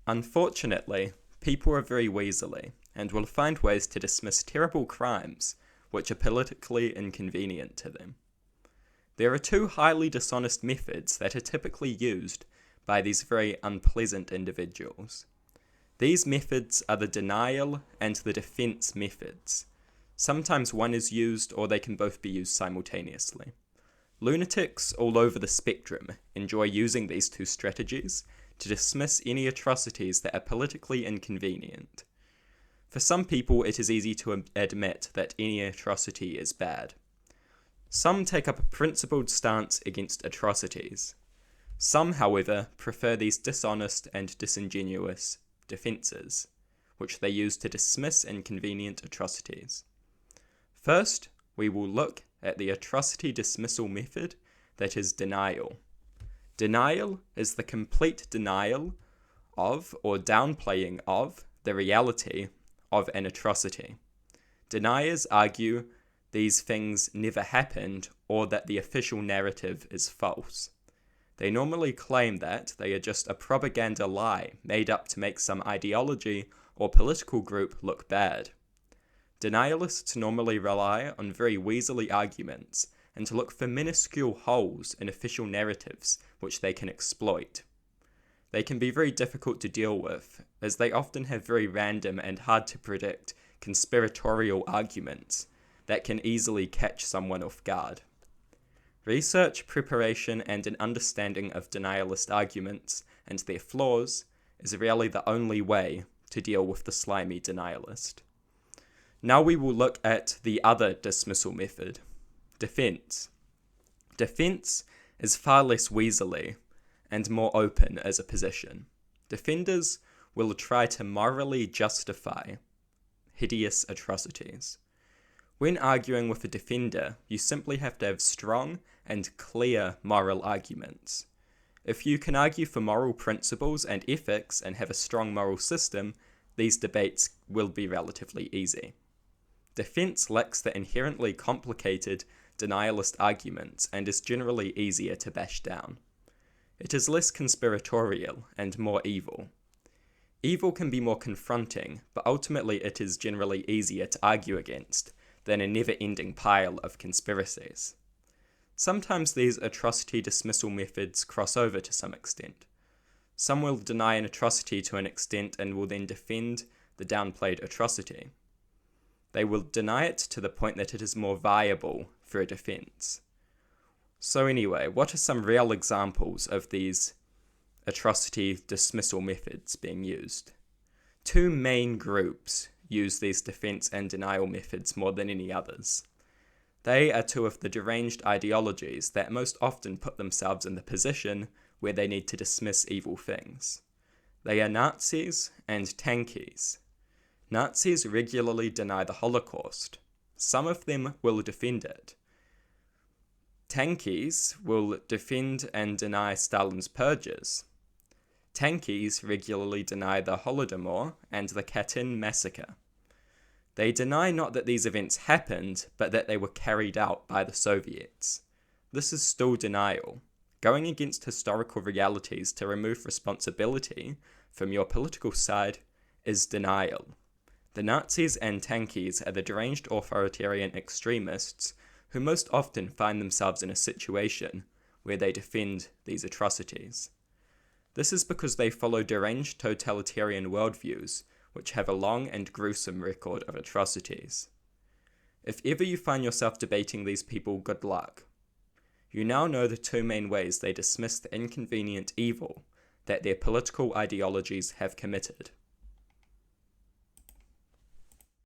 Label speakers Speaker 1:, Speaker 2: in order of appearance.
Speaker 1: Unfortunately, people are very weaselly and will find ways to dismiss terrible crimes which are politically inconvenient to them. There are two highly dishonest methods that are typically used by these very unpleasant individuals. These methods are the denial and the defense methods. Sometimes one is used, or they can both be used simultaneously. Lunatics all over the spectrum enjoy using these two strategies to dismiss any atrocities that are politically inconvenient. For some people, it is easy to admit that any atrocity is bad. Some take up a principled stance against atrocities. Some, however, prefer these dishonest and disingenuous defences, which they use to dismiss inconvenient atrocities. First, we will look at the atrocity dismissal method that is denial. Denial is the complete denial of or downplaying of the reality of an atrocity. Deniers argue these things never happened or that the official narrative is false. They normally claim that they are just a propaganda lie made up to make some ideology or political group look bad. Denialists normally rely on very weaselly arguments and to look for minuscule holes in official narratives which they can exploit. They can be very difficult to deal with, as they often have very random and hard to predict conspiratorial arguments that can easily catch someone off guard. Research, preparation, and an understanding of denialist arguments and their flaws is really the only way to deal with the slimy denialist. Now we will look at the other dismissal method, defense. Defense is far less weaselly and more open as a position. Defenders will try to morally justify hideous atrocities. When arguing with a defender, you simply have to have strong and clear moral arguments. If you can argue for moral principles and ethics and have a strong moral system, these debates will be relatively easy. Defense lacks the inherently complicated denialist arguments and is generally easier to bash down. It is less conspiratorial and more evil. Evil can be more confronting, but ultimately it is generally easier to argue against than a never-ending pile of conspiracies. Sometimes these atrocity dismissal methods cross over to some extent. Some will deny an atrocity to an extent and will then defend the downplayed atrocity. They will deny it to the point that it is more viable for a defense. So anyway, what are some real examples of these atrocity dismissal methods being used? Two main groups use these defense and denial methods more than any others. They are two of the deranged ideologies that most often put themselves in the position where they need to dismiss evil things. They are Nazis and tankies. Nazis regularly deny the Holocaust. Some of them will defend it. Tankies will defend and deny Stalin's purges. Tankies regularly deny the Holodomor and the Katyn massacre. They deny not that these events happened, but that they were carried out by the Soviets. This is still denial. Going against historical realities to remove responsibility from your political side is denial. The Nazis and tankies are the deranged authoritarian extremists who most often find themselves in a situation where they defend these atrocities. This is because they follow deranged totalitarian worldviews, which have a long and gruesome record of atrocities. If ever you find yourself debating these people, good luck. You now know the two main ways they dismiss the inconvenient evil that their political ideologies have committed.